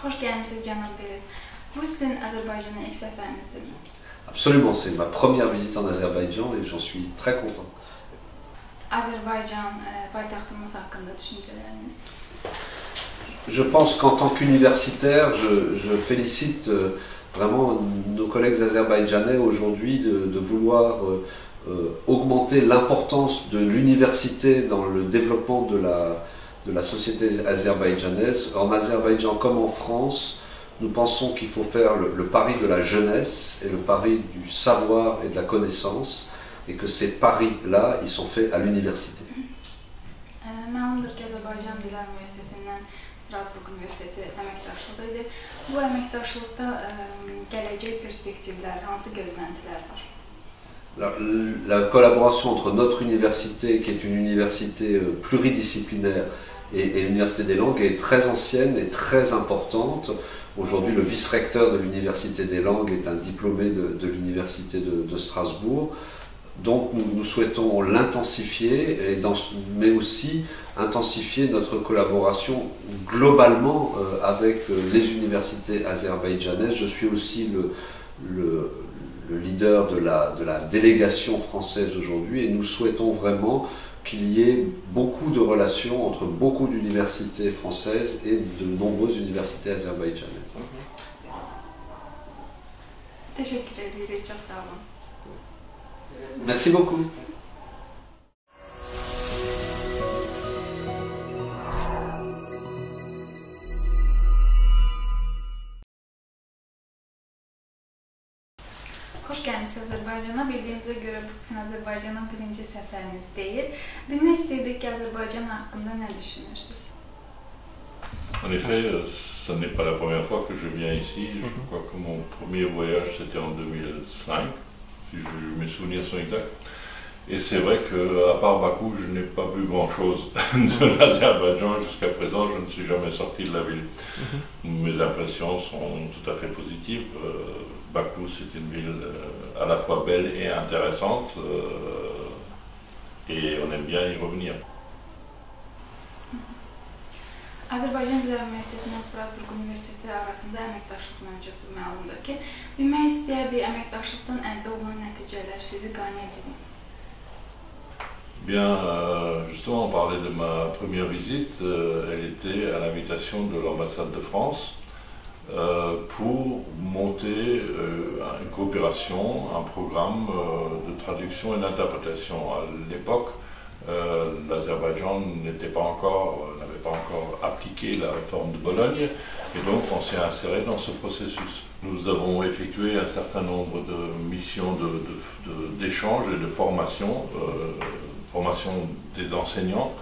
Hoş gəlmisiniz cənab Perez. Bu sizin Azərbaycana ilk səfərinizdir. Absolument, c'est ma première visite en Azerbaïdjan et j'en suis très content. Azərbaycan paytaxtımız haqqında düşüncələriniz? Je pense qu'en tant qu'universitaire, je félicite vraiment nos collègues azerbaïdjanais aujourd'hui de vouloir augmenter l'importance de l'université dans le développement de la société azerbaïdjanaise. En Azerbaïdjan comme en France, nous pensons qu'il faut faire le pari de la jeunesse et le pari du savoir et de la connaissance, et que ces paris-là, ils sont faits à l'université. Məlumdur ki, Azərbaycan Dillər Universitetindən Strasbourg Universiteti əməkdaşlığıdır. Bu əməkdaşlıqda gələcək perspektivlər, hansı gözləntilər var? La collaboration entre notre université, qui est une université pluridisciplinaire, et l'Université des langues est très ancienne et très importante. Aujourd'hui, le vice-recteur de l'Université des langues est un diplômé de l'Université de Strasbourg. Donc nous souhaitons l'intensifier, mais aussi intensifier notre collaboration globalement avec les universités azerbaïdjanaises. Je suis aussi le leader de la délégation française aujourd'hui, et nous souhaitons vraiment qu'il y ait beaucoup de relations entre beaucoup d'universités françaises et de nombreuses universités azerbaïdjanaises. Teşekkür edirik, çok sağ olun. Merci beaucoup. Xoş gəlmisiniz Azərbaycana. Bildiyimizə görə bu sizin Azərbaycanın birinci səfəriniz deyil. Bilmək istəyirdik ki, Azərbaycan haqqında nə düşünürsünüz? En effet, ce n'est pas la première fois que je viens ici. Je crois que mon premier voyage c'était en 2005, si mes souvenirs sont exacts. Et c'est vrai qu'à part Bakou, je n'ai pas vu grand-chose de l'Azerbaïdjan jusqu'à présent. Je ne suis jamais sorti de la ville. Mes impressions sont tout à fait positives. Bakou, c'est une ville à la fois belle et intéressante, et on aime bien y revenir. Azərbaycan Dillər Universiteti ilə Strasbourg Universiteti arasında əməkdaşlıq mövcuddur, məlumdur ki. Bilmək istəyərdik, əməkdaşlıqdan əldə olunan nəticələr sizi qane edir. Bien, justement, on parlait de ma première visite. Elle était à l'invitation de l'ambassade de France pour monter une coopération, un programme de traduction et d'interprétation. À l'époque, l'Azerbaïdjan n'avait pas encore appliqué la réforme de Bologne, et donc on s'est inséré dans ce processus. Nous avons effectué un certain nombre de missions d'échange et de formation, formation des enseignants,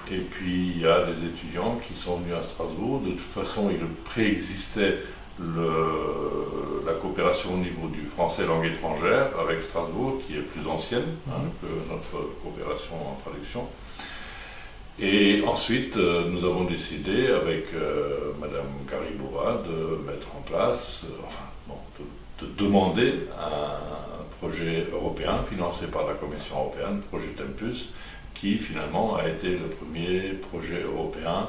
et puis il y a des étudiants qui sont venus à Strasbourg. De toute façon, il préexistait la coopération au niveau du français langue étrangère avec Strasbourg, qui est plus ancienne que notre coopération en traduction. Et ensuite, nous avons décidé avec Madame Garibova de mettre en place, de demander un projet européen financé par la Commission européenne, projet Tempus, qui finalement a été le premier projet européen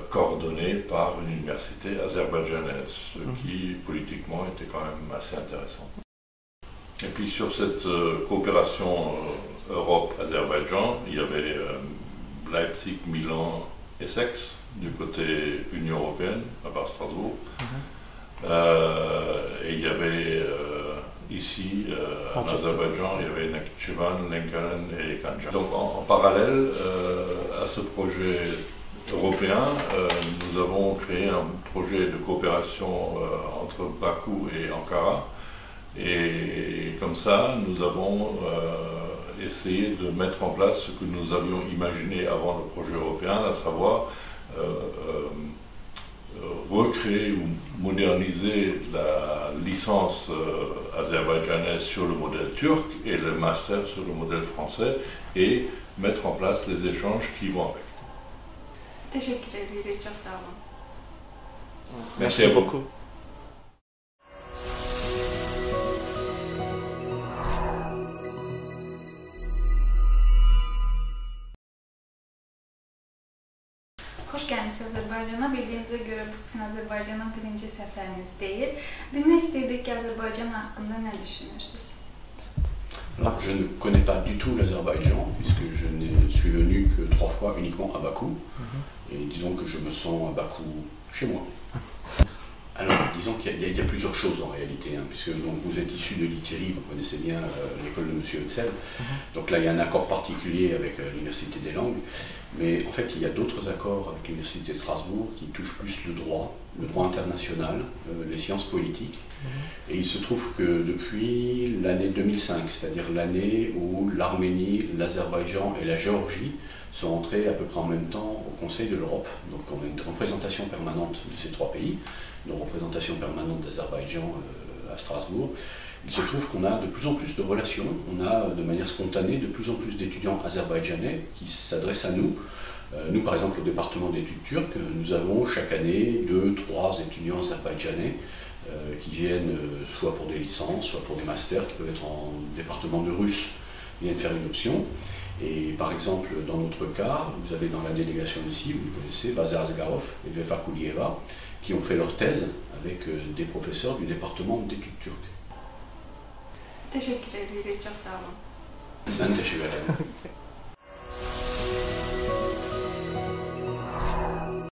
coordonné par une université azerbaïdjanaise, ce qui politiquement était quand même assez intéressant. Et puis sur cette coopération Europe-Azerbaïdjan, il y avait Leipzig, Milan et Sex du côté Union européenne, à part Strasbourg. Et il y avait ici, en Azerbaïdjan, il y avait Nakhchivan, Lincoln et Kanja. Donc en parallèle à ce projet européen, nous avons créé un projet de coopération entre Bakou et Ankara. Et comme ça, nous avons essayé de mettre en place ce que nous avions imaginé avant le projet européen, à savoir recréer ou moderniser la licence azerbaïdjanaise sur le modèle turc et le master sur le modèle français, et mettre en place les échanges qui vont avec. Teşekkür edirik, çok sağ olun. Merci beaucoup. Xoş gəlmisiniz Azərbaycana. Bildiyimizə görə bu sizin Azərbaycanın birinci səfəriniz deyil. Bilmək istəyirdik ki, Azərbaycan haqqında nə düşünürsünüz? Alors, je ne connais pas du tout l'Azerbaïdjan, puisque je ne suis venu que 3 fois uniquement à Bakou. Et disons que je me sens à Bakou chez moi. Alors, disons qu'il y a plusieurs choses en réalité, hein, puisque donc, vous êtes issu de l'ITERI, vous connaissez bien l'école de M. Hetzel. Donc là, il y a un accord particulier avec l'Université des langues. Mais en fait, il y a d'autres accords avec l'Université de Strasbourg qui touchent plus le droit international, les sciences politiques. Et il se trouve que depuis l'année 2005, c'est-à-dire l'année où l'Arménie, l'Azerbaïdjan et la Géorgie sont entrés à peu près en même temps au Conseil de l'Europe. Donc on a une représentation permanente de ces 3 pays, une représentation permanente d'Azerbaïdjan à Strasbourg. Il se trouve qu'on a de plus en plus de relations, on a de manière spontanée de plus en plus d'étudiants azerbaïdjanais qui s'adressent à nous. Nous, par exemple, au département d'études turques, nous avons chaque année 2-3 étudiants azerbaïdjanais qui viennent soit pour des licences, soit pour des masters, qui peuvent être en département de russe, viennent faire une option. Et par exemple, dans notre cas, vous avez dans la délégation ici, vous connaissez Vaza Asgarov et Vefa Kulieva, qui ont fait leur thèse avec des professeurs du département d'études turques. Teşekkür edirik, çox sağ olun. Ben teşekkür ederim.